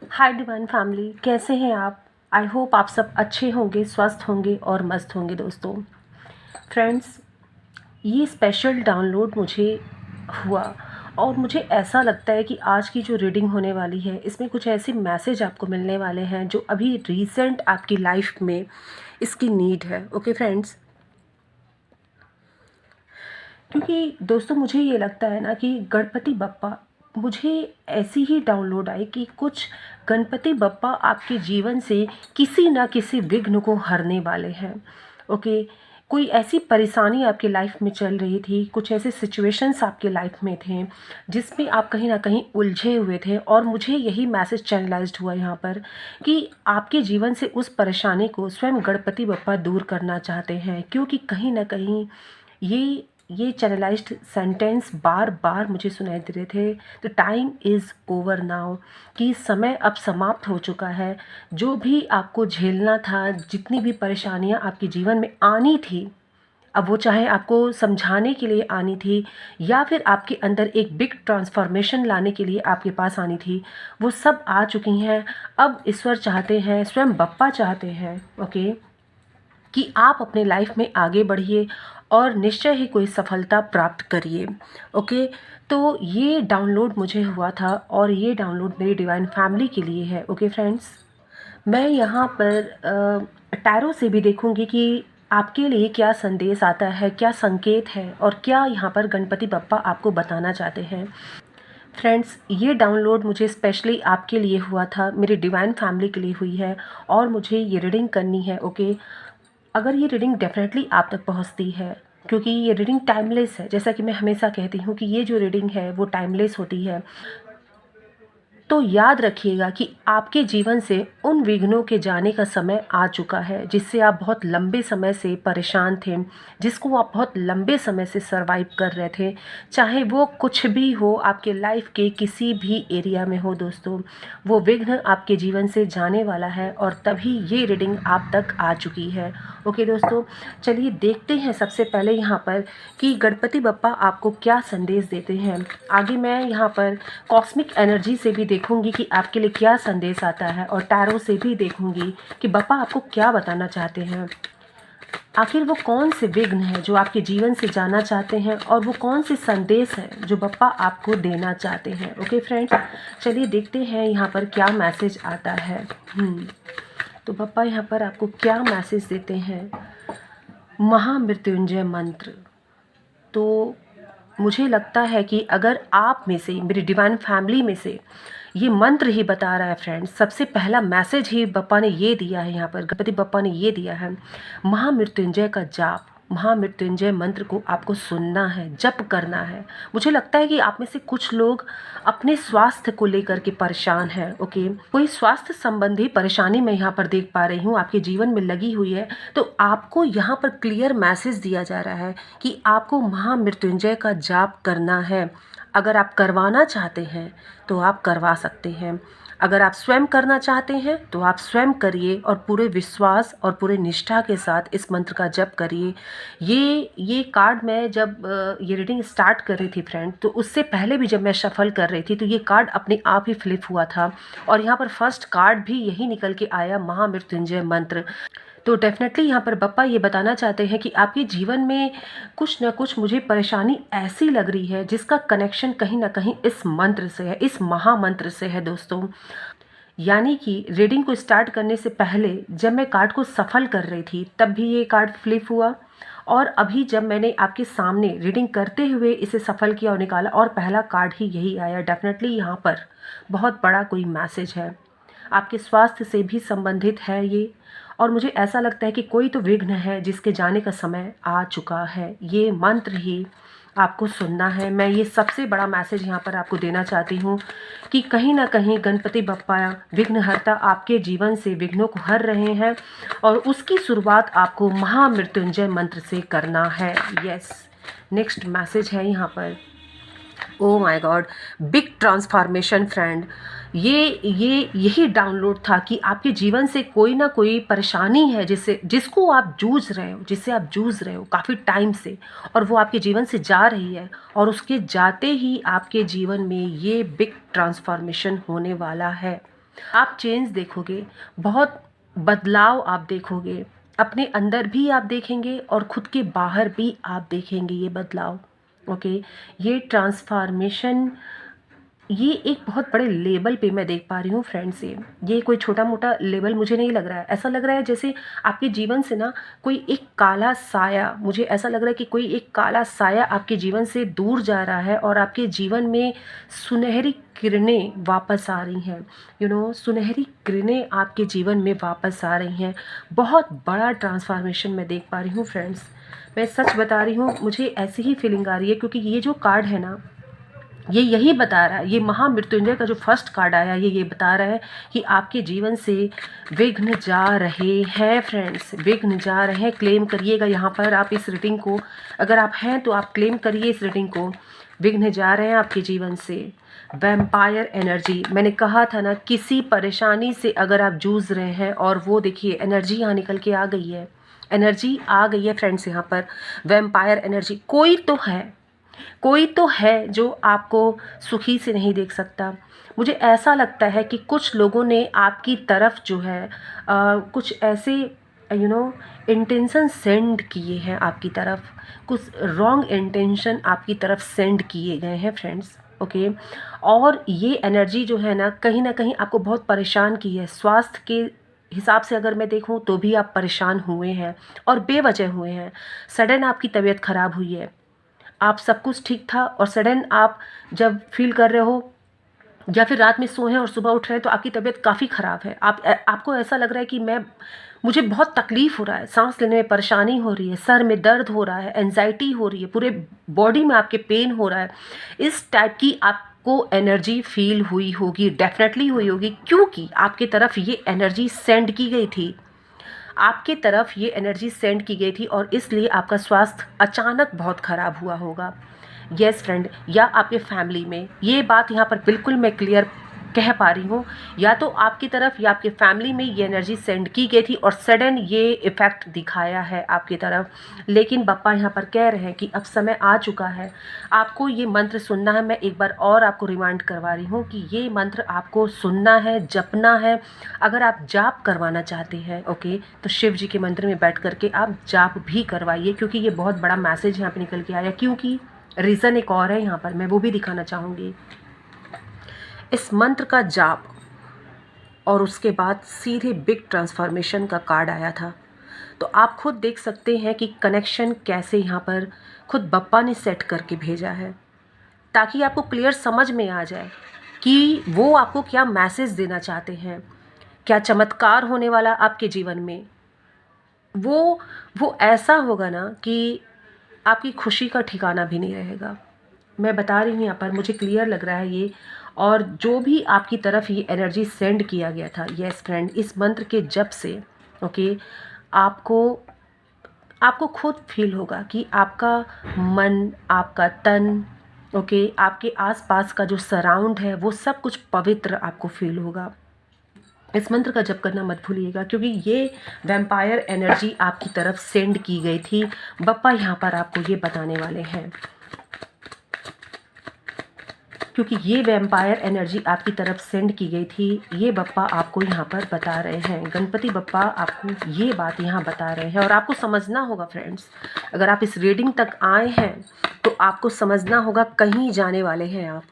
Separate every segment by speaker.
Speaker 1: हाय divine family, कैसे हैं आप? आई होप आप सब अच्छे होंगे, स्वस्थ होंगे और मस्त होंगे दोस्तों। फ्रेंड्स, ये स्पेशल डाउनलोड मुझे हुआ और मुझे ऐसा लगता है कि आज की जो रीडिंग होने वाली है इसमें कुछ ऐसे मैसेज आपको मिलने वाले हैं जो अभी रीसेंट आपकी लाइफ में इसकी नीड है। ओके फ्रेंड्स, क्योंकि दोस्तों मुझे ये लगता है ना कि गणपति बप्पा, मुझे ऐसी ही डाउनलोड आई कि कुछ गणपति बप्पा आपके जीवन से किसी ना किसी विघ्न को हरने वाले हैं। ओके, कोई ऐसी परेशानी आपकी लाइफ में चल रही थी, कुछ ऐसे सिचुएशंस आपके लाइफ में थे जिसमें आप कहीं ना कहीं उलझे हुए थे, और मुझे यही मैसेज चैनलाइज्ड हुआ यहाँ पर कि आपके जीवन से उस परेशानी को स्वयं गणपति बप्पा दूर करना चाहते हैं। क्योंकि कहीं ना कहीं ये चैनलाइज्ड सेंटेंस बार बार मुझे सुनाई दे रहे थे, the time is over now, कि समय अब समाप्त हो चुका है। जो भी आपको झेलना था, जितनी भी परेशानियां आपके जीवन में आनी थी, अब वो चाहे आपको समझाने के लिए आनी थी या फिर आपके अंदर एक बिग ट्रांसफॉर्मेशन लाने के लिए आपके पास आनी थी, वो सब आ चुकी हैं। अब ईश्वर चाहते हैं, स्वयं बप्पा चाहते हैं, ओके, कि आप अपने लाइफ में आगे बढ़िए और निश्चय ही कोई सफलता प्राप्त करिए। ओके, तो ये डाउनलोड मुझे हुआ था और ये डाउनलोड मेरी डिवाइन फैमिली के लिए है। ओके फ्रेंड्स, मैं यहाँ पर टैरो से भी देखूंगी कि आपके लिए क्या संदेश आता है, क्या संकेत है और क्या यहाँ पर गणपति बप्पा आपको बताना चाहते हैं। फ्रेंड्स, ये डाउनलोड मुझे स्पेशली आपके लिए हुआ था, मेरी डिवाइन फैमिली के लिए हुई है और मुझे ये रीडिंग करनी है। ओके, अगर ये रीडिंग डेफिनेटली आप तक पहुंचती है, क्योंकि ये रीडिंग टाइमलेस है, जैसा कि मैं हमेशा कहती हूँ कि ये जो रीडिंग है वो टाइमलेस होती है, तो याद रखिएगा कि आपके जीवन से उन विघ्नों के जाने का समय आ चुका है जिससे आप बहुत लंबे समय से परेशान थे, जिसको आप बहुत लंबे समय से सरवाइव कर रहे थे। चाहे वो कुछ भी हो, आपके लाइफ के किसी भी एरिया में हो दोस्तों, वो विघ्न आपके जीवन से जाने वाला है और तभी ये रीडिंग आप तक आ चुकी है। ओके दोस्तों, चलिए देखते हैं सबसे पहले यहाँ पर कि गणपति बप्पा आपको क्या संदेश देते हैं। आगे मैं यहाँ पर कॉस्मिक एनर्जी से भी देखूंगी कि आपके लिए क्या संदेश आता है और टैरो से भी देखूंगी कि बप्पा आपको क्या बताना चाहते हैं। आखिर वो कौन से विघ्न हैं जो आपके जीवन से जाना चाहते हैं और वो कौन से संदेश हैं जो बप्पा आपको देना चाहते हैं। ओके फ्रेंड्स, चलिए देखते हैं यहाँ पर क्या मैसेज आता है। तो बप्पा यहाँ पर आपको क्या मैसेज देते हैं। महामृत्युंजय मंत्र, तो मुझे लगता है कि अगर आप में से, मेरी डिवाइन फैमिली में से ये मंत्र ही बता रहा है फ्रेंड्स, सबसे पहला मैसेज ही बप्पा ने ये दिया है, यहाँ पर गणपति बप्पा ने ये दिया है, महामृत्युंजय का जाप, महामृत्युंजय मंत्र को आपको सुनना है, जप करना है। मुझे लगता है कि आप में से कुछ लोग अपने स्वास्थ्य को लेकर के परेशान हैं। ओके, कोई स्वास्थ्य संबंधी परेशानी मैं यहाँ पर देख पा रही हूँ आपके जीवन में लगी हुई है, तो आपको यहाँ पर क्लियर मैसेज दिया जा रहा है कि आपको महामृत्युंजय का जाप करना है। अगर आप करवाना चाहते हैं तो आप करवा सकते हैं, अगर आप स्वयं करना चाहते हैं तो आप स्वयं करिए और पूरे विश्वास और पूरे निष्ठा के साथ इस मंत्र का जप करिए। ये कार्ड मैं जब ये रीडिंग स्टार्ट कर रही थी फ्रेंड, तो उससे पहले भी जब मैं शफल कर रही थी तो ये कार्ड अपने आप ही फ्लिप हुआ था और यहाँ पर फर्स्ट कार्ड भी यही निकल के आया, महामृत्युंजय मंत्र। तो डेफिनेटली यहाँ पर बप्पा ये बताना चाहते हैं कि आपके जीवन में कुछ न कुछ मुझे परेशानी ऐसी लग रही है जिसका कनेक्शन कहीं ना कहीं इस मंत्र से है, इस महामंत्र से है दोस्तों। यानी कि रीडिंग को स्टार्ट करने से पहले जब मैं कार्ड को सफल कर रही थी तब भी ये कार्ड फ्लिप हुआ, और अभी जब मैंने आपके सामने रीडिंग करते हुए इसे सफल किया और निकाला और पहला कार्ड ही यही आया। डेफिनेटली यहाँ पर बहुत बड़ा कोई मैसेज है, आपके स्वास्थ्य से भी संबंधित है ये, और मुझे ऐसा लगता है कि कोई तो विघ्न है जिसके जाने का समय आ चुका है। ये मंत्र ही आपको सुनना है। मैं ये सबसे बड़ा मैसेज यहाँ पर आपको देना चाहती हूँ कि कहीं ना कहीं गणपति बप्पा विघ्नहर्ता आपके जीवन से विघ्नों को हर रहे हैं और उसकी शुरुआत आपको महामृत्युंजय मंत्र से करना है। यस, नेक्स्ट मैसेज है यहाँ पर, oh my God, big transformation friend. यही डाउनलोड था कि आपके जीवन से कोई ना कोई परेशानी है जिसको आप जूझ रहे हो, जिससे आप जूझ रहे हो काफ़ी टाइम से, और वो आपके जीवन से जा रही है और उसके जाते ही आपके जीवन में ये बिग ट्रांसफॉर्मेशन होने वाला है। आप चेंज देखोगे, बहुत बदलाव आप देखोगे, अपने अंदर भी आप देखेंगे और खुद के बाहर भी आप देखेंगे ये बदलाव। ओके, ये ट्रांसफॉर्मेशन, ये एक बहुत बड़े लेवल पे मैं देख पा रही हूँ फ्रेंड्स। ये कोई छोटा मोटा लेवल मुझे नहीं लग रहा है। ऐसा लग रहा है जैसे आपके जीवन से ना कोई एक काला साया, मुझे ऐसा लग रहा है कि कोई एक काला साया आपके जीवन से दूर जा रहा है और आपके जीवन में सुनहरी किरणें वापस आ रही हैं। सुनहरी किरणें आपके जीवन में वापस आ रही हैं। बहुत बड़ा ट्रांसफॉर्मेशन मैं देख पा रही हूँ फ्रेंड्स। मैं सच बता रही हूँ, मुझे ऐसी ही फीलिंग आ रही है, क्योंकि ये जो कार्ड है ना, ये यही बता रहा है, ये महामृत्युंजय का जो फर्स्ट कार्ड आया ये बता रहा है कि आपके जीवन से विघ्न जा रहे हैं फ्रेंड्स, विघ्न जा रहे हैं। क्लेम करिएगा यहाँ पर आप इस रीडिंग को, अगर आप हैं तो आप क्लेम करिए इस रीडिंग को। विघ्न जा रहे हैं आपके जीवन से। वैम्पायर एनर्जी, मैंने कहा था ना, किसी परेशानी से अगर आप जूझ रहे हैं, और वो देखिए एनर्जी यहाँ निकल के आ गई है, एनर्जी आ गई है फ्रेंड्स यहाँ पर। वैम्पायर एनर्जी, कोई तो है जो आपको सुखी से नहीं देख सकता। मुझे ऐसा लगता है कि कुछ लोगों ने आपकी तरफ जो है कुछ ऐसे इंटेंशन सेंड किए हैं आपकी तरफ, कुछ रॉन्ग इंटेंशन आपकी तरफ सेंड किए गए हैं फ्रेंड्स। ओके, और ये एनर्जी जो है ना कहीं आपको बहुत परेशान की है। स्वास्थ्य के हिसाब से अगर मैं देखूं तो भी आप परेशान हुए हैं, और बेवजह हुए हैं। सडन आपकी तबीयत ख़राब हुई है, आप सब कुछ ठीक था और सडन आप जब फील कर रहे हो या फिर रात में सोए हैं और सुबह उठ रहे हैं तो आपकी तबीयत काफ़ी ख़राब है। आपको ऐसा लग रहा है कि मुझे बहुत तकलीफ़ हो रहा है, सांस लेने में परेशानी हो रही है, सर में दर्द हो रहा है, एंजाइटी हो रही है, पूरे बॉडी में आपके पेन हो रहा है। इस टाइप की आपको एनर्जी फील हुई होगी, डेफिनेटली हुई होगी, क्योंकि आपकी तरफ ये एनर्जी सेंड की गई थी, आपके तरफ ये एनर्जी सेंड की गई थी, और इसलिए आपका स्वास्थ्य अचानक बहुत ख़राब हुआ होगा। यस फ्रेंड, या आपके फैमिली में, ये बात यहाँ पर बिल्कुल मैं क्लियर कह पा रही हूँ, या तो आपकी तरफ या आपके फैमिली में ये एनर्जी सेंड की गई थी और सडन ये इफ़ेक्ट दिखाया है आपकी तरफ। लेकिन बप्पा यहाँ पर कह रहे हैं कि अब समय आ चुका है, आपको ये मंत्र सुनना है। मैं एक बार और आपको रिमाइंड करवा रही हूँ कि ये मंत्र आपको सुनना है, जपना है। अगर आप जाप करवाना चाहते हैं, ओके, तो शिव जी के मंदिर में बैठ करके आप जाप भी करवाइए, क्योंकि ये बहुत बड़ा मैसेज यहाँ पर निकल के आया। क्योंकि रीज़न एक और है यहाँ पर, मैं वो भी दिखाना चाहूँगी। इस मंत्र का जाप और उसके बाद सीधे बिग ट्रांसफॉर्मेशन का कार्ड आया था। तो आप खुद देख सकते हैं कि कनेक्शन कैसे यहाँ पर खुद बप्पा ने सेट करके भेजा है, ताकि आपको क्लियर समझ में आ जाए कि वो आपको क्या मैसेज देना चाहते हैं, क्या चमत्कार होने वाला आपके जीवन में। वो ऐसा होगा ना कि आपकी खुशी का ठिकाना भी नहीं रहेगा। मैं बता रही हूँ यहाँ पर, मुझे क्लियर लग रहा है ये। और जो भी आपकी तरफ ये एनर्जी सेंड किया गया था, यस फ्रेंड, इस मंत्र के जप से, ओके, आपको खुद फील होगा कि आपका मन, आपका तन, ओके, आपके आसपास का जो सराउंड है वो सब कुछ पवित्र आपको फील होगा। इस मंत्र का जप करना मत भूलिएगा, क्योंकि ये वैम्पायर एनर्जी आपकी तरफ सेंड की गई थी। बप्पा यहाँ पर आपको ये बताने वाले हैं, क्योंकि ये वैम्पायर एनर्जी आपकी तरफ सेंड की गई थी, ये बप्पा आपको यहाँ पर बता रहे हैं। गणपति बप्पा आपको ये बात यहाँ बता रहे हैं, और आपको समझना होगा फ्रेंड्स, अगर आप इस रीडिंग तक आए हैं तो आपको समझना होगा कहीं जाने वाले हैं आप।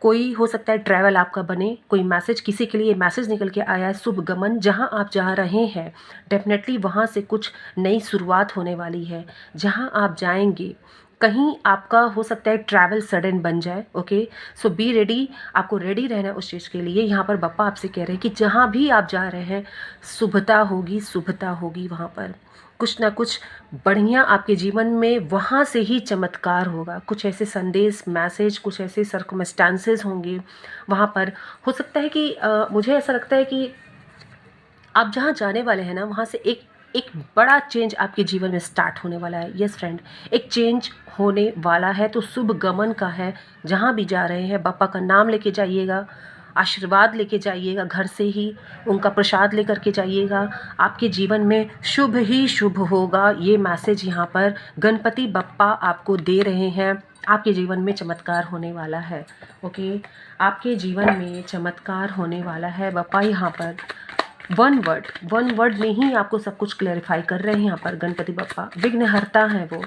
Speaker 1: कोई हो सकता है ट्रैवल आपका बने, कोई मैसेज, किसी के लिए मैसेज निकल के आया है, शुभ गमन, जहाँ आप जा रहे हैं डेफिनेटली वहाँ से कुछ नई शुरुआत होने वाली है। जहाँ आप जाएंगे कहीं आपका हो सकता है ट्रैवल सडन बन जाए, ओके, सो बी रेडी, आपको रेडी रहना है उस चीज़ के लिए। यहाँ पर बप्पा आपसे कह रहे हैं कि जहाँ भी आप जा रहे हैं शुभता होगी वहाँ पर, कुछ ना कुछ बढ़िया आपके जीवन में वहाँ से ही चमत्कार होगा। कुछ ऐसे संदेश, मैसेज, कुछ ऐसे सर्कमस्टांसेस होंगे वहाँ पर। हो सकता है कि मुझे ऐसा लगता है कि आप जहाँ जाने वाले हैं ना, वहाँ से एक बड़ा चेंज आपके जीवन में स्टार्ट होने वाला है। यस फ्रेंड, एक चेंज होने वाला है, तो शुभ गमन का है। जहाँ भी जा रहे हैं बप्पा का नाम लेके जाइएगा, आशीर्वाद लेके जाइएगा, घर से ही उनका प्रसाद लेकर के जाइएगा। आपके जीवन में शुभ ही शुभ होगा, ये मैसेज यहाँ पर गणपति बप्पा आपको दे रहे हैं। आपके जीवन में चमत्कार होने वाला है। ओके, आपके जीवन में चमत्कार होने वाला है। बप्पा यहाँ पर वन वर्ड में ही आपको सब कुछ क्लैरिफाई कर रहे हैं। यहाँ पर गणपति बप्पा विघ्नहर्ता हैं वो।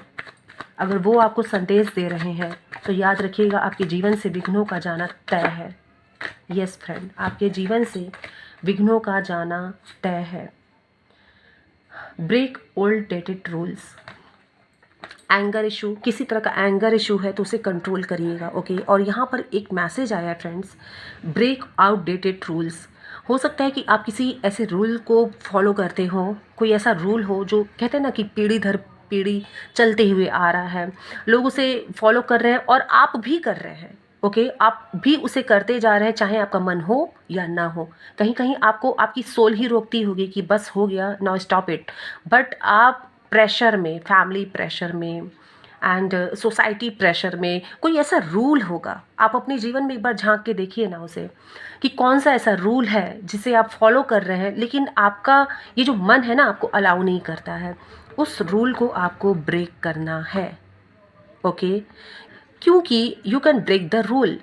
Speaker 1: अगर वो आपको संदेश दे रहे हैं तो याद रखिएगा, आपके जीवन से विघ्नों का जाना तय है। यस फ्रेंड, आपके जीवन से विघ्नों का जाना तय है। Break old dated rules. Anger issue, किसी तरह का एंगर इशू है तो उसे कंट्रोल करिएगा। ओके, और यहाँ पर एक मैसेज आया है फ्रेंड्स, ब्रेक आउटडेटेड रूल्स। हो सकता है कि आप किसी ऐसे रूल को फॉलो करते हो, कोई ऐसा रूल हो जो कहते हैं ना कि पीढ़ी दर पीढ़ी चलते हुए आ रहा है, लोग उसे फॉलो कर रहे हैं और आप भी कर रहे हैं। ओके, आप भी उसे करते जा रहे हैं, चाहे आपका मन हो या ना हो। कहीं कहीं आपको आपकी सोल ही रोकती होगी कि बस हो गया, नाउ स्टॉप इट। बट आप प्रेशर में, फैमिली प्रेशर में एंड सोसाइटी प्रेशर में कोई ऐसा रूल होगा, आप अपने जीवन में एक बार झांक के देखिए ना उसे, कि कौन सा ऐसा रूल है जिसे आप फॉलो कर रहे हैं लेकिन आपका ये जो मन है ना आपको अलाउ नहीं करता है। उस रूल को आपको ब्रेक करना है। ओके, क्योंकि you can break the rule.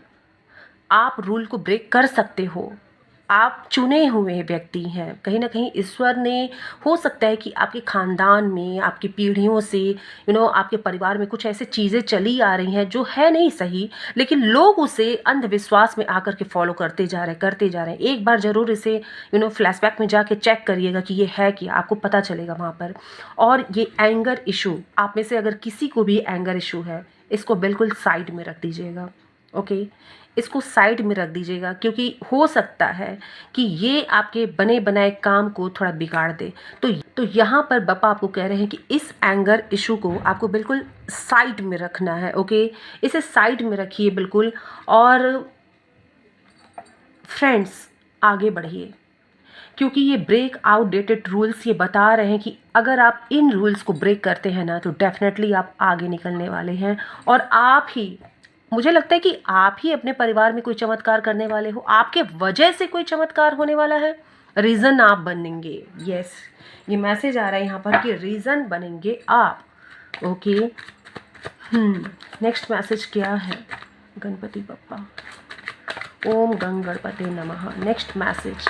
Speaker 1: आप रूल को ब्रेक कर सकते हो। आप चुने हुए व्यक्ति हैं। कहीं ना कहीं ईश्वर ने, हो सकता है कि आपके ख़ानदान में, आपकी पीढ़ियों से आपके परिवार में कुछ ऐसी चीज़ें चली आ रही हैं जो है नहीं सही, लेकिन लोग उसे अंधविश्वास में आकर के फॉलो करते जा रहे हैं। एक बार ज़रूर इसे फ्लैशबैक में जाके चेक करिएगा कि ये है कि आपको पता चलेगा वहाँ पर। और ये एंगर इशू, आप में से अगर किसी को भी एंगर इशू है, इसको बिल्कुल साइड में रख दीजिएगा। ओके, इसको साइड में रख दीजिएगा, क्योंकि हो सकता है कि ये आपके बने बनाए काम को थोड़ा बिगाड़ दे। तो यहाँ पर बप्पा आपको कह रहे हैं कि इस एंगर इशू को आपको बिल्कुल साइड में रखना है। ओके, इसे साइड में रखिए बिल्कुल। और फ्रेंड्स, आगे बढ़िए, क्योंकि ये ब्रेक आउटडेटेड रूल्स ये बता रहे हैं कि अगर आप इन रूल्स को ब्रेक करते हैं ना तो डेफिनेटली आप आगे निकलने वाले हैं। और आप ही, मुझे लगता है कि आप ही अपने परिवार में कोई चमत्कार करने वाले हो। आपके वजह से कोई चमत्कार होने वाला है। रीज़न आप बनेंगे। यस, ये मैसेज आ रहा है यहाँ पर कि रीज़न बनेंगे आप। ओके, नेक्स्ट मैसेज क्या है गणपति बप्पा? ओम गंग गणपते नमः। नेक्स्ट मैसेज,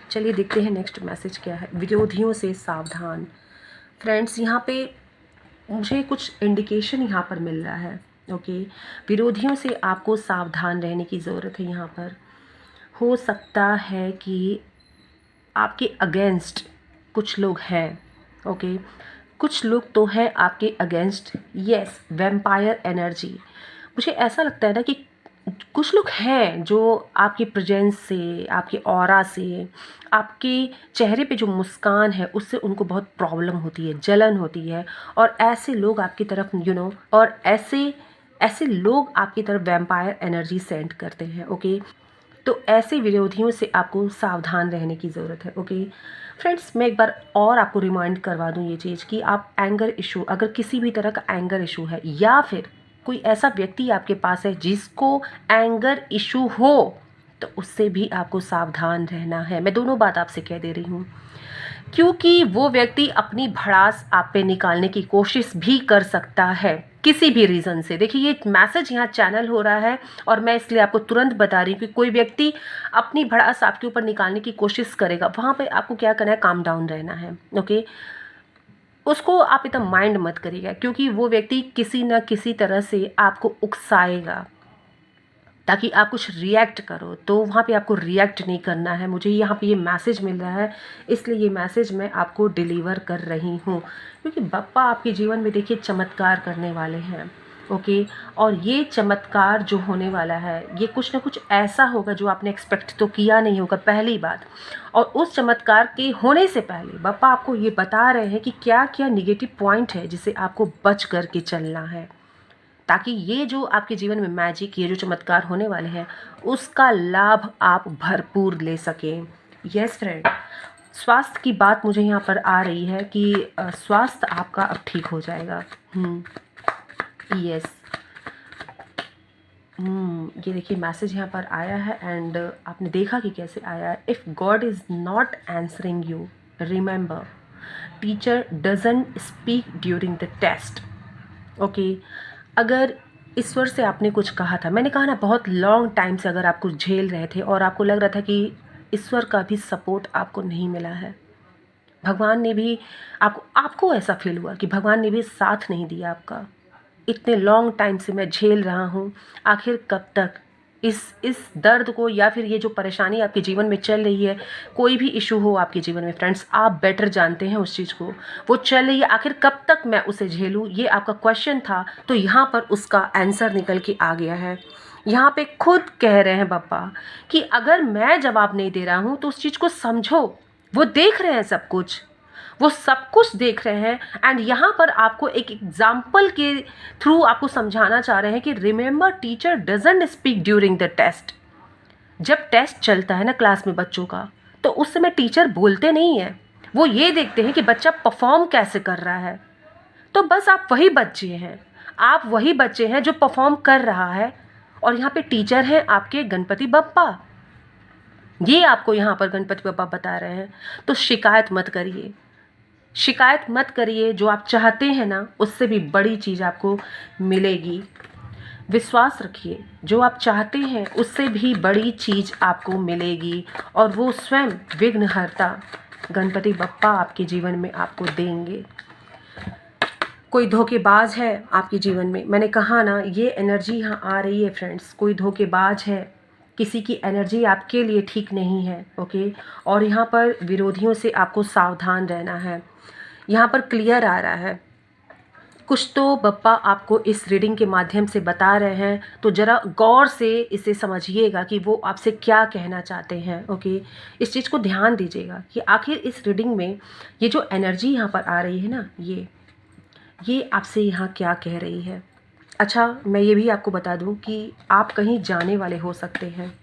Speaker 1: चलिए देखते हैं नेक्स्ट मैसेज क्या है। विरोधियों से सावधान। फ्रेंड्स, यहाँ पे मुझे कुछ इंडिकेशन यहाँ पर मिल रहा है। ओके, विरोधियों से आपको सावधान रहने की ज़रूरत है। यहाँ पर हो सकता है कि आपके अगेंस्ट कुछ लोग हैं। ओके, कुछ लोग तो हैं आपके अगेंस्ट। Yes, vampire energy. मुझे ऐसा लगता है ना कि कुछ लोग हैं जो आपकी प्रेजेंस से, आपके ऑरा से, आपके चेहरे पे जो मुस्कान है उससे उनको बहुत प्रॉब्लम होती है, जलन होती है। और ऐसे लोग आपकी तरफ और ऐसे लोग आपकी तरफ वैम्पायर एनर्जी सेंड करते हैं। ओके, तो ऐसे विरोधियों से आपको सावधान रहने की ज़रूरत है। ओके फ्रेंड्स, मैं एक बार और आपको रिमाइंड करवा दूं ये चीज़ कि आप एंगर इशू, अगर किसी भी तरह का एंगर इशू है या फिर कोई ऐसा व्यक्ति आपके पास है जिसको एंगर इशू हो, तो उससे भी आपको सावधान रहना है। मैं दोनों बात आपसे कह दे रही हूँ, क्योंकि वो व्यक्ति अपनी भड़ास आप पे निकालने की कोशिश भी कर सकता है किसी भी रीज़न से। देखिए, ये मैसेज यहाँ चैनल हो रहा है और मैं इसलिए आपको तुरंत बता रही हूँ कि कोई व्यक्ति अपनी भड़ास आपके ऊपर निकालने की कोशिश करेगा, वहाँ पे आपको क्या करना है, काम डाउन रहना है। ओके, उसको आप इतना माइंड मत करिएगा, क्योंकि वो व्यक्ति किसी न किसी तरह से आपको उकसाएगा ताकि आप कुछ रिएक्ट करो, तो वहाँ पे आपको रिएक्ट नहीं करना है। मुझे यहाँ पे ये मैसेज मिल रहा है, इसलिए ये मैसेज मैं आपको डिलीवर कर रही हूँ, क्योंकि बप्पा आपके जीवन में देखिए चमत्कार करने वाले हैं। ओके, और ये चमत्कार जो होने वाला है ये कुछ ना कुछ ऐसा होगा जो आपने एक्सपेक्ट तो किया नहीं होगा, पहली बात। और उस चमत्कार के होने से पहले बप्पा आपको ये बता रहे हैं कि क्या क्या निगेटिव पॉइंट है जिसे आपको बच करके चलना है, ताकि ये जो आपके जीवन में मैजिक, ये जो चमत्कार होने वाले हैं उसका लाभ आप भरपूर ले सकें। यस फ्रेंड, स्वास्थ्य की बात मुझे यहाँ पर आ रही है कि स्वास्थ्य आपका अब ठीक हो जाएगा। यस, ये देखिए मैसेज यहाँ पर आया है एंड आपने देखा कि कैसे आया है। If God is not answering you, remember teacher doesn't speak during the test. Okay, अगर ईश्वर से आपने कुछ कहा था, मैंने कहा ना बहुत लॉन्ग टाइम से अगर आप कुछ झेल रहे थे और आपको लग रहा था कि ईश्वर का भी सपोर्ट आपको नहीं मिला है, भगवान ने भी आपको ऐसा फील हुआ कि भगवान ने भी साथ नहीं दिया आपका, इतने लॉन्ग टाइम से मैं झेल रहा हूँ, आखिर कब तक इस दर्द को, या फिर ये जो परेशानी आपके जीवन में चल रही है, कोई भी इशू हो आपके जीवन में फ्रेंड्स, आप बेटर जानते हैं उस चीज़ को, वो चल रही है, आखिर कब तक मैं उसे झेलूँ, ये आपका क्वेश्चन था। तो यहाँ पर उसका आंसर निकल के आ गया है। यहाँ पे खुद कह रहे हैं बाबा कि अगर मैं जवाब नहीं दे रहा हूँ तो उस चीज़ को समझो, वो देख रहे हैं सब कुछ, वो सब कुछ देख रहे हैं। एंड यहाँ पर आपको एक एग्जाम्पल के थ्रू आपको समझाना चाह रहे हैं कि remember teacher doesn't speak during the test. जब टेस्ट चलता है ना क्लास में बच्चों का, तो उस समय टीचर बोलते नहीं है, वो ये देखते हैं कि बच्चा परफॉर्म कैसे कर रहा है। तो बस आप वही बच्चे हैं, आप वही बच्चे हैं जो परफॉर्म कर रहा है, और यहाँ पे टीचर हैं आपके गणपति बप्पा। ये आपको यहाँ पर गणपति बप्पा बता रहे हैं। तो शिकायत मत करिए, शिकायत मत करिए, जो आप चाहते हैं ना उससे भी बड़ी चीज़ आपको मिलेगी। विश्वास रखिए, जो आप चाहते हैं उससे भी बड़ी चीज़ आपको मिलेगी, और वो स्वयं विघ्नहर्ता गणपति बप्पा आपके जीवन में आपको देंगे। कोई धोखेबाज है आपके जीवन में, मैंने कहा ना ये एनर्जी यहाँ आ रही है फ्रेंड्स, कोई धोखेबाज है, किसी की एनर्जी आपके लिए ठीक नहीं है। ओके, और यहाँ पर विरोधियों से आपको सावधान रहना है। यहाँ पर क्लियर आ रहा है, कुछ तो बप्पा आपको इस रीडिंग के माध्यम से बता रहे हैं, तो ज़रा गौर से इसे समझिएगा कि वो आपसे क्या कहना चाहते हैं। ओके, इस चीज़ को ध्यान दीजिएगा कि आखिर इस रीडिंग में ये जो एनर्जी यहाँ पर आ रही है ना, ये आपसे यहाँ क्या कह रही है। अच्छा, मैं ये भी आपको बता दूँ कि आप कहीं जाने वाले हो सकते हैं।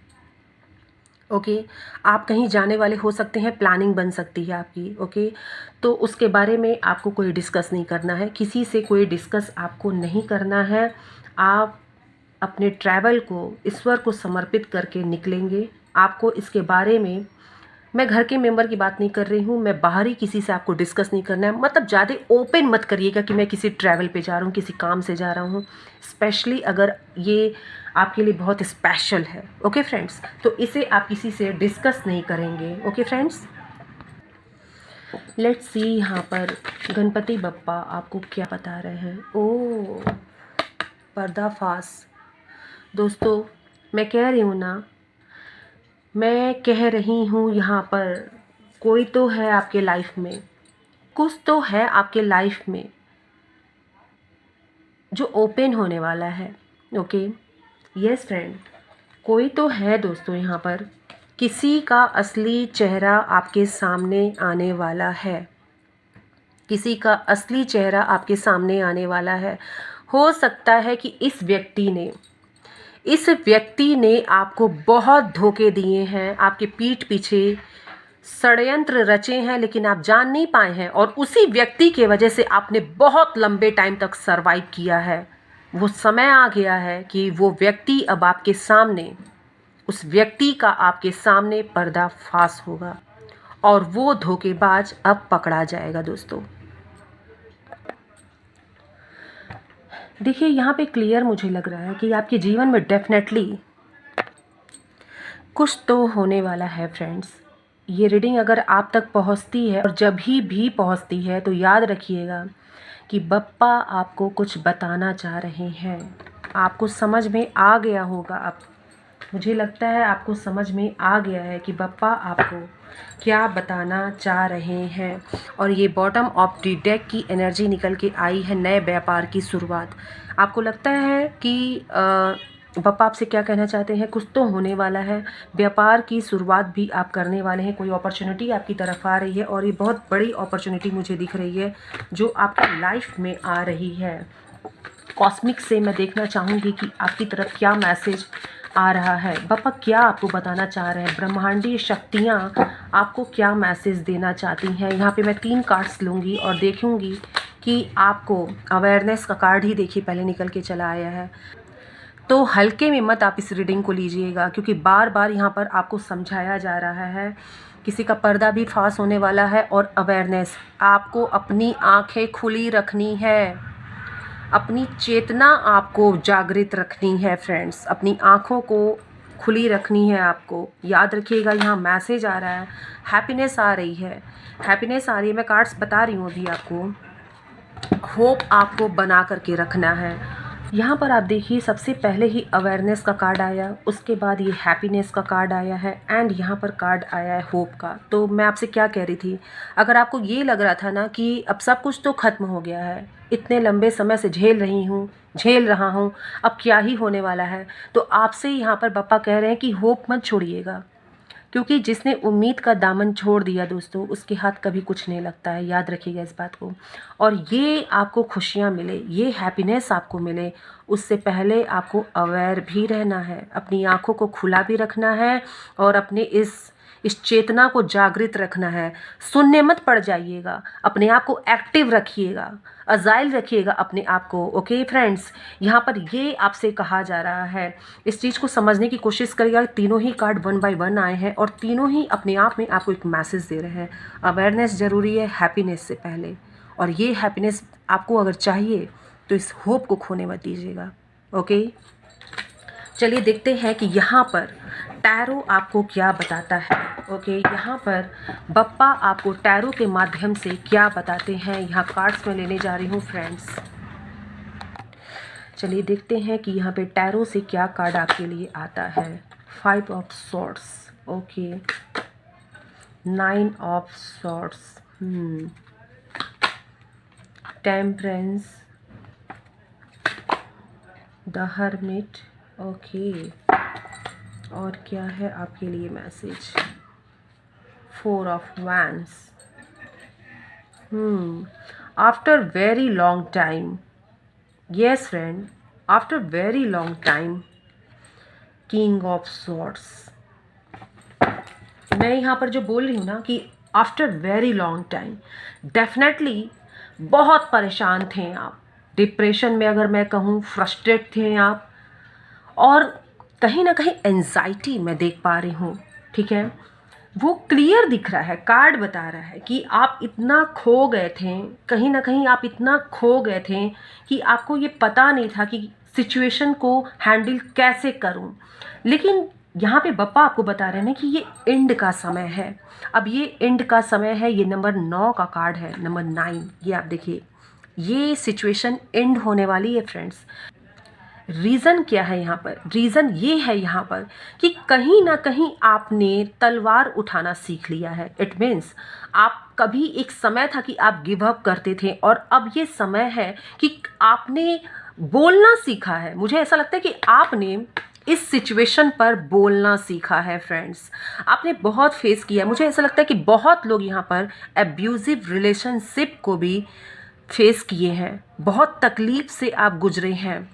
Speaker 1: ओके, आप कहीं जाने वाले हो सकते हैं, प्लानिंग बन सकती है आपकी। ओके, तो उसके बारे में आपको कोई डिस्कस नहीं करना है, किसी से कोई डिस्कस आपको नहीं करना है। आप अपने ट्रैवल को ईश्वर को समर्पित करके निकलेंगे। आपको इसके बारे में, मैं घर के मेंबर की बात नहीं कर रही हूँ, मैं बाहरी किसी से आपको डिस्कस नहीं करना है। मतलब ज़्यादा ओपन मत करिएगा कि मैं किसी ट्रैवल पे जा रहा हूँ, किसी काम से जा रहा हूँ, स्पेशली अगर ये आपके लिए बहुत स्पेशल है। ओके फ्रेंड्स, तो इसे आप किसी से डिस्कस नहीं करेंगे। ओके फ्रेंड्स, लेट्स सी यहाँ पर गणपति बप्पा आपको क्या बता रहे हैं। ओ, पर्दाफाश। दोस्तों, मैं कह रही हूँ ना, मैं कह रही हूँ यहाँ पर कोई तो है आपके लाइफ में, कुछ तो है आपके लाइफ में जो ओपन होने वाला है। ओके, यस फ्रेंड, कोई तो है दोस्तों, यहाँ पर किसी का असली चेहरा आपके सामने आने वाला है, किसी का असली चेहरा आपके सामने आने वाला है। हो सकता है कि इस व्यक्ति ने आपको बहुत धोखे दिए हैं, आपके पीठ पीछे षड्यंत्र रचे हैं, लेकिन आप जान नहीं पाए हैं, और उसी व्यक्ति के वजह से आपने बहुत लंबे टाइम तक सरवाइव किया है। वो समय आ गया है कि वो व्यक्ति अब आपके सामने, उस व्यक्ति का आपके सामने पर्दाफाश होगा, और वो धोखेबाज अब पकड़ा जाएगा। दोस्तों देखिए, यहाँ पे क्लियर मुझे लग रहा है कि आपके जीवन में डेफिनेटली कुछ तो होने वाला है फ्रेंड्स। ये रीडिंग अगर आप तक पहुँचती है, और जब भी पहुँचती है, तो याद रखिएगा कि बप्पा आपको कुछ बताना चाह रहे हैं। आपको समझ में आ गया होगा, अब मुझे लगता है आपको समझ में आ गया है कि बप्पा आपको क्या बताना चाह रहे हैं। और ये बॉटम ऑफ द डेक की एनर्जी निकल के आई है, नए व्यापार की शुरुआत। आपको लगता है कि बप्पा आपसे क्या कहना चाहते हैं, कुछ तो होने वाला है, व्यापार की शुरुआत भी आप करने वाले हैं, कोई अपॉर्चुनिटी आपकी तरफ आ रही है, और ये बहुत बड़ी अपॉर्चुनिटी मुझे दिख रही है जो आपकी लाइफ में आ रही है। कॉस्मिक से मैं देखना चाहूँगी कि आपकी तरफ क्या मैसेज आ रहा है, बप्पा क्या आपको बताना चाह रहे हैं, ब्रह्मांडीय शक्तियाँ आपको क्या मैसेज देना चाहती हैं। यहाँ पे मैं 3 कार्ड्स लूँगी और देखूँगी कि आपको अवेयरनेस का कार्ड ही देखिए पहले निकल के चला आया है। तो हल्के में मत आप इस रीडिंग को लीजिएगा, क्योंकि बार बार यहाँ पर आपको समझाया जा रहा है किसी का पर्दा भी फांस होने वाला है, और अवेयरनेस, आपको अपनी आंखें खुली रखनी है, अपनी चेतना आपको जागृत रखनी है फ्रेंड्स, अपनी आँखों को खुली रखनी है आपको। याद रखिएगा, यहाँ मैसेज आ रहा है, हैप्पीनेस आ रही है, हैप्पीनेस आ रही है। मैं कार्ड्स बता रही हूँ अभी आपको। होप आपको बना करके रखना है। यहाँ पर आप देखिए, सबसे पहले ही अवेयरनेस का कार्ड आया, उसके बाद ये हैप्पीनेस का कार्ड आया है, एंड यहाँ पर कार्ड आया है होप का। तो मैं आपसे क्या कह रही थी, अगर आपको ये लग रहा था ना कि अब सब कुछ तो ख़त्म हो गया है, इतने लंबे समय से झेल रहा हूँ, अब क्या ही होने वाला है, तो आपसे यहाँ पर पापा कह रहे हैं कि होप मत छोड़िएगा, क्योंकि जिसने उम्मीद का दामन छोड़ दिया दोस्तों, उसके हाथ कभी कुछ नहीं लगता है। याद रखिएगा इस बात को। और ये आपको खुशियाँ मिले, ये हैप्पीनेस आपको मिले, उससे पहले आपको अवेयर भी रहना है, अपनी आँखों को खुला भी रखना है, और अपने इस चेतना को जागृत रखना है। शून्य मत पड़ जाइएगा, अपने आप को एक्टिव रखिएगा, अजाइल रखिएगा अपने आप को। ओके फ्रेंड्स, यहाँ पर ये आपसे कहा जा रहा है, इस चीज़ को समझने की कोशिश करिएगा। तीनों ही कार्ड 1 बाय 1 आए हैं, और तीनों ही अपने आप में आपको एक मैसेज दे रहे हैं। अवेयरनेस ज़रूरी है हैप्पीनेस से पहले, और ये हैप्पीनेस आपको अगर चाहिए तो इस होप को खोने मत दीजिएगा। ओके, चलिए देखते हैं कि यहाँ पर टैरो आपको क्या बताता है। ओके, यहाँ पर बप्पा आपको टैरो के माध्यम से क्या बताते हैं, यहाँ कार्ड्स में लेने जा रही हूँ फ्रेंड्स। चलिए देखते हैं कि यहाँ पे टैरो से क्या कार्ड आपके लिए आता है। 5 of swords, okay, 9 of swords, temperance, the hermit, okay, और क्या है आपके लिए message. 4 of wands, after very long time, yes friend, after very long time, king of swords. मैं यहाँ पर जो बोल रही हूँ ना कि after very long time, definitely बहुत परेशान थे आप, डिप्रेशन में अगर मैं कहूँ, फ्रस्ट्रेट थे आप, और कहीं ना कहीं एंजाइटी मैं देख पा रही हूँ। ठीक है, वो क्लियर दिख रहा है, कार्ड बता रहा है कि आप इतना खो गए थे, कहीं ना कहीं आप इतना खो गए थे कि आपको ये पता नहीं था कि सिचुएशन को हैंडल कैसे करूं। लेकिन यहाँ पे बप्पा आपको बता रहे हैं कि ये एंड का समय है। अब ये एंड का समय है, ये नंबर 9 का कार्ड है, नंबर 9, ये आप देखिए, ये सिचुएशन एंड होने वाली है फ्रेंड्स। रीज़न क्या है यहाँ पर, रीज़न ये है यहाँ पर कि कहीं ना कहीं आपने तलवार उठाना सीख लिया है। इट मीन्स आप कभी एक समय था कि आप गिव अप करते थे, और अब ये समय है कि आपने बोलना सीखा है। मुझे ऐसा लगता है कि आपने इस सिचुएशन पर बोलना सीखा है फ्रेंड्स। आपने बहुत फेस किया है, मुझे ऐसा लगता है कि बहुत लोग यहाँ पर एब्यूजिव रिलेशनशिप को भी फेस किए हैं, बहुत तकलीफ से आप गुजरे हैं।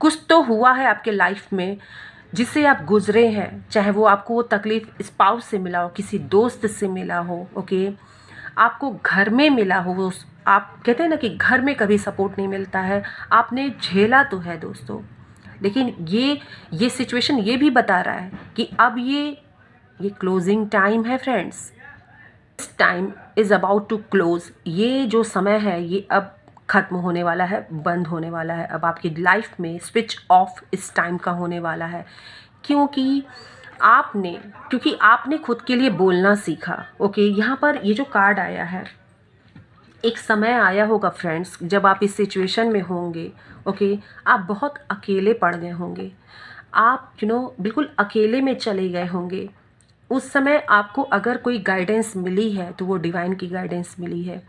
Speaker 1: कुछ तो हुआ है आपके लाइफ में जिससे आप गुजरे हैं, चाहे वो आपको वो तकलीफ स्पाउस से मिला हो, किसी दोस्त से मिला हो, ओके, आपको घर में मिला हो, वो आप कहते हैं ना कि घर में कभी सपोर्ट नहीं मिलता है, आपने झेला तो है दोस्तों। लेकिन ये सिचुएशन ये भी बता रहा है कि अब ये क्लोजिंग टाइम है friends. This time is about to close. ये जो समय है ये अब ख़त्म होने वाला है, बंद होने वाला है। अब आपकी लाइफ में स्विच ऑफ इस टाइम का होने वाला है, क्योंकि आपने खुद के लिए बोलना सीखा। ओके, यहाँ पर ये जो कार्ड आया है, एक समय आया होगा फ्रेंड्स जब आप इस सिचुएशन में होंगे। ओके, आप बहुत अकेले पड़ गए होंगे, आप बिल्कुल अकेले में चले गए होंगे। उस समय आपको अगर कोई गाइडेंस मिली है तो वो डिवाइन की गाइडेंस मिली है।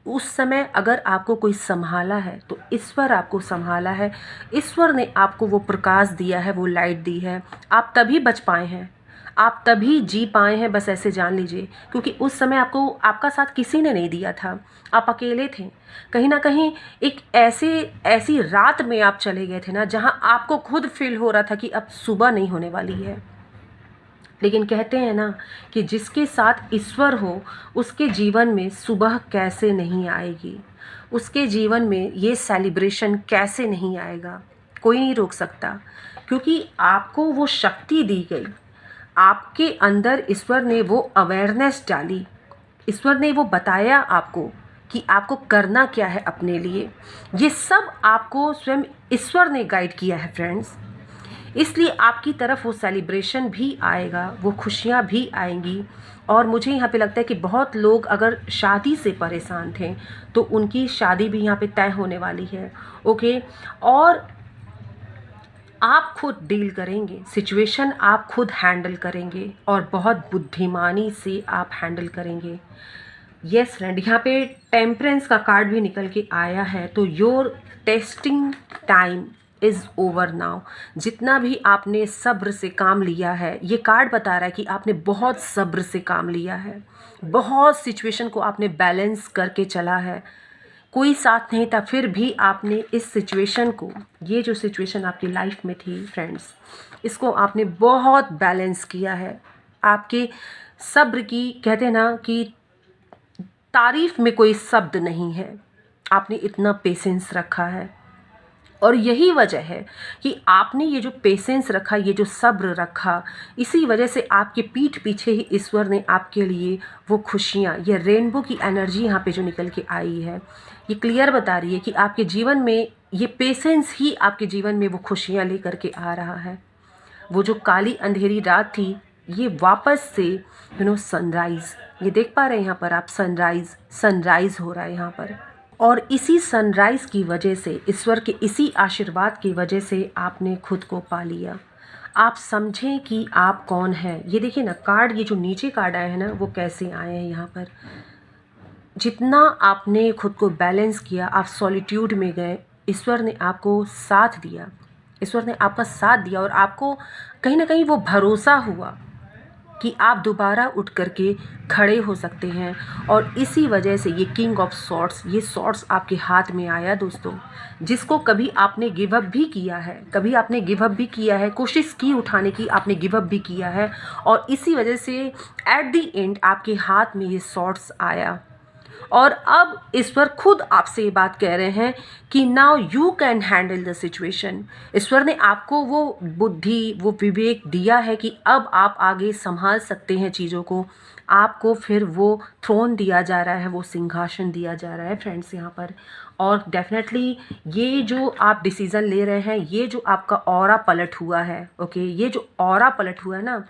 Speaker 1: उस समय अगर आपको कोई संभाला है तो ईश्वर आपको संभाला है, ईश्वर ने आपको वो प्रकाश दिया है, वो लाइट दी है। आप तभी बच पाए हैं, आप तभी जी पाए हैं, बस ऐसे जान लीजिए, क्योंकि उस समय आपका साथ किसी ने नहीं दिया था, आप अकेले थे। कहीं ना कहीं एक ऐसी रात में आप चले गए थे ना, जहाँ आपको खुद फील हो रहा था कि अब सुबह नहीं होने वाली है। लेकिन कहते हैं ना कि जिसके साथ ईश्वर हो उसके जीवन में सुबह कैसे नहीं आएगी, उसके जीवन में ये सेलिब्रेशन कैसे नहीं आएगा, कोई नहीं रोक सकता, क्योंकि आपको वो शक्ति दी गई, आपके अंदर ईश्वर ने वो अवेयरनेस डाली, ईश्वर ने वो बताया आपको कि आपको करना क्या है अपने लिए। ये सब आपको स्वयं ईश्वर ने गाइड किया है फ्रेंड्स। इसलिए आपकी तरफ वो सेलिब्रेशन भी आएगा, वो खुशियाँ भी आएंगी। और मुझे यहाँ पे लगता है कि बहुत लोग अगर शादी से परेशान थे तो उनकी शादी भी यहाँ पे तय होने वाली है। ओके, और आप खुद डील करेंगे, सिचुएशन आप खुद हैंडल करेंगे और बहुत बुद्धिमानी से आप हैंडल करेंगे। यस फ्रेंड, यहाँ पे टेम्परेंस का कार्ड भी निकल के आया है। तो your testing time is over now. जितना भी आपने सब्र से काम लिया है, ये कार्ड बता रहा है कि आपने बहुत सब्र से काम लिया है, बहुत सिचुएशन को आपने बैलेंस करके चला है। कोई साथ नहीं था, फिर भी आपने इस सिचुएशन को, ये जो सिचुएशन आपकी लाइफ में थी फ्रेंड्स, इसको आपने बहुत बैलेंस किया है। आपके सब्र की, कहते हैं ना कि तारीफ में कोई शब्द नहीं है, आपने इतना पेशेंस रखा है। और यही वजह है कि आपने ये जो पेशेंस रखा, ये जो सब्र रखा, इसी वजह से आपके पीठ पीछे ही ईश्वर ने आपके लिए वो खुशियाँ, ये रेनबो की एनर्जी यहाँ पे जो निकल के आई है, ये क्लियर बता रही है कि आपके जीवन में ये पेशेंस ही आपके जीवन में वो खुशियाँ लेकर के आ रहा है। वो जो काली अंधेरी रात थी, ये वापस से सनराइज़, ये देख पा रहे हैं यहाँ पर आप, सनराइज़ हो रहा है यहाँ पर। और इसी सनराइज़ की वजह से, ईश्वर के इसी आशीर्वाद की वजह से आपने खुद को पा लिया। आप समझें कि आप कौन हैं। ये देखिए ना कार्ड, ये जो नीचे कार्ड आए हैं ना, वो कैसे आए हैं यहाँ पर। जितना आपने खुद को बैलेंस किया, आप सॉलिट्यूड में गए, ईश्वर ने आपको साथ दिया, ईश्वर ने आपका साथ दिया। और आपको कहीं ना कहीं वो भरोसा हुआ कि आप दोबारा उठ करके खड़े हो सकते हैं। और इसी वजह से ये किंग ऑफ सॉर्ड्स, ये सॉर्ड्स आपके हाथ में आया दोस्तों। जिसको कभी आपने गिव अप भी किया है, कभी आपने गिव अप भी किया है, कोशिश की उठाने की, आपने गिव अप भी किया है, और इसी वजह से एट द एंड आपके हाथ में ये सॉर्ड्स आया। और अब ईश्वर खुद आपसे ये बात कह रहे हैं कि now you can handle the situation. ईश्वर ने आपको वो बुद्धि, वो विवेक दिया है कि अब आप आगे संभाल सकते हैं चीज़ों को। आपको फिर वो थ्रोन दिया जा रहा है, वो सिंहासन दिया जा रहा है फ्रेंड्स यहाँ पर। और डेफिनेटली ये जो आप डिसीज़न ले रहे हैं, ये जो आपका ऑरा पलट हुआ है, ओके, ये जो ऑरा पलट हुआ है ना,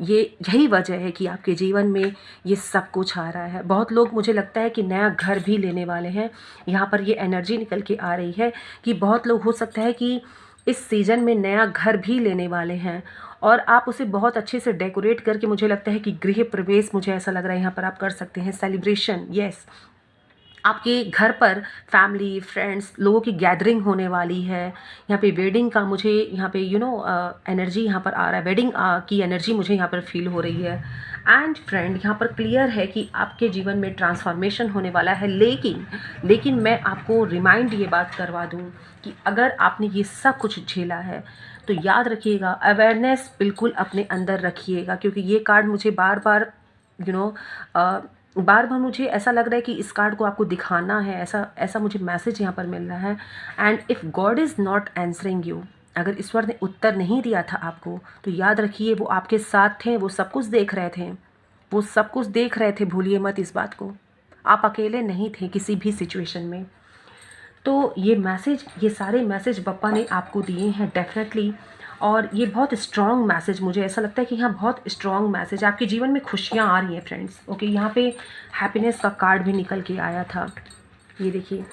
Speaker 1: ये यही वजह है कि आपके जीवन में ये सब कुछ आ रहा है। बहुत लोग, मुझे लगता है कि नया घर भी लेने वाले हैं। यहाँ पर ये एनर्जी निकल के आ रही है कि बहुत लोग, हो सकता है कि इस सीज़न में नया घर भी लेने वाले हैं, और आप उसे बहुत अच्छे से डेकोरेट करके, मुझे लगता है कि गृह प्रवेश, मुझे ऐसा लग रहा है यहाँ पर आप कर सकते हैं, सेलिब्रेशन। यस, आपके घर पर फैमिली, फ्रेंड्स, लोगों की गैदरिंग होने वाली है। यहाँ पे वेडिंग का मुझे यहाँ पे एनर्जी यहाँ पर आ रहा है, वेडिंग की एनर्जी मुझे यहाँ पर फील हो रही है। एंड फ्रेंड, यहाँ पर क्लियर है कि आपके जीवन में ट्रांसफॉर्मेशन होने वाला है। लेकिन मैं आपको रिमाइंड ये बात करवा दूँ कि अगर आपने ये सब कुछ झेला है तो याद रखिएगा, अवेयरनेस बिल्कुल अपने अंदर रखिएगा। क्योंकि ये कार्ड मुझे बार बार मुझे ऐसा लग रहा है कि इस कार्ड को आपको दिखाना है, ऐसा मुझे मैसेज यहाँ पर मिल रहा है। And if God is not answering you, अगर ईश्वर ने उत्तर नहीं दिया था आपको, तो याद रखिए वो आपके साथ थे, वो सब कुछ देख रहे थे, वो सब कुछ देख रहे थे। भूलिए मत इस बात को, आप अकेले नहीं थे किसी भी सिचुएशन में। तो ये मैसेज, ये सारे मैसेज बप्पा ने आपको दिए हैं डेफिनेटली। और ये बहुत स्ट्रॉन्ग मैसेज, मुझे ऐसा लगता है कि यहाँ बहुत स्ट्रॉन्ग मैसेज, आपके जीवन में खुशियाँ आ रही हैं फ्रेंड्स। ओके, यहाँ पे हैप्पीनेस का कार्ड भी निकल के आया था। ये देखिए,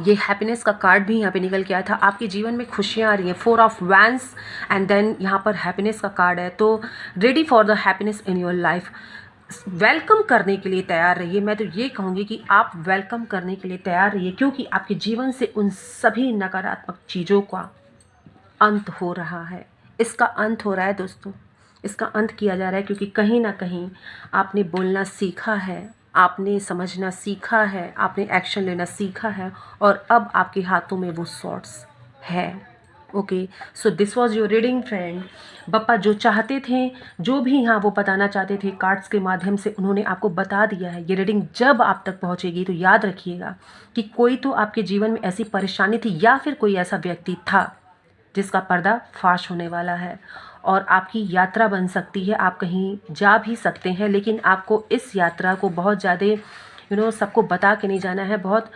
Speaker 1: ये हैप्पीनेस का कार्ड भी यहाँ पे निकल के आया था। आपके जीवन में खुशियाँ आ रही हैं, 4 ऑफ वैंड्स, एंड देन यहाँ पर हैप्पीनेस का कार्ड है। तो ready for the happiness in your life, welcome करने के लिए तैयार रहिए। मैं तो ये कहूँगी कि आप वेलकम करने के लिए तैयार रहिए, क्योंकि आपके जीवन से उन सभी नकारात्मक चीज़ों का अंत हो रहा है। इसका अंत हो रहा है दोस्तों, इसका अंत किया जा रहा है, क्योंकि कहीं ना कहीं आपने बोलना सीखा है, आपने समझना सीखा है, आपने एक्शन लेना सीखा है, और अब आपके हाथों में वो सॉर्ड्स है। Okay, so this was your reading friend. Bappa जो चाहते थे, जो भी यहाँ वो बताना चाहते थे, कार्ड्स के माध्यम से उन्होंने आपको बता दिया है। ये रीडिंग जब आप तक पहुँचेगी तो याद रखिएगा कि कोई तो आपके जीवन में ऐसी परेशानी थी, या फिर कोई ऐसा व्यक्ति था जिसका पर्दा फाश होने वाला है, और आपकी यात्रा बन सकती है। आप कहीं जा भी सकते हैं, लेकिन आपको इस यात्रा को बहुत ज़्यादा सबको बता के नहीं जाना है, बहुत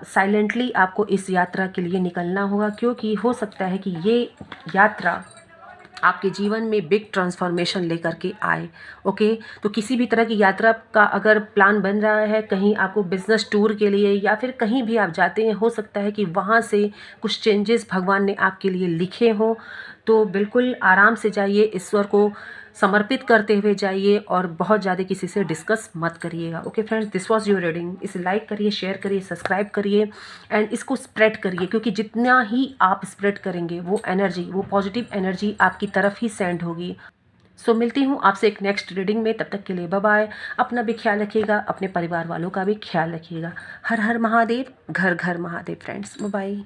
Speaker 1: साइलेंटली आपको इस यात्रा के लिए निकलना होगा, क्योंकि हो सकता है कि ये यात्रा आपके जीवन में बिग ट्रांसफॉर्मेशन लेकर के आए। ओके, तो किसी भी तरह की यात्रा का अगर प्लान बन रहा है, कहीं आपको बिजनेस टूर के लिए या फिर कहीं भी आप जाते हैं, हो सकता है कि वहाँ से कुछ चेंजेस भगवान ने आपके लिए लिखे हों, तो बिल्कुल आराम से जाइए, ईश्वर को समर्पित करते हुए जाइए और बहुत ज़्यादा किसी से डिस्कस मत करिएगा। Okay friends, this was your reading. इसे लाइक करिए, शेयर करिए, सब्सक्राइब करिए एंड इसको स्प्रेड करिए, क्योंकि जितना ही आप स्प्रेड करेंगे वो एनर्जी, वो पॉजिटिव एनर्जी आपकी तरफ ही सेंड होगी। सो मिलती हूँ आपसे एक नेक्स्ट रीडिंग में, तब तक के लिए बाय बाय। अपना भी ख्याल रखिएगा, अपने परिवार वालों का भी ख्याल रखिएगा। हर हर महादेव, घर घर महादेव फ्रेंड्स, बाय बाय।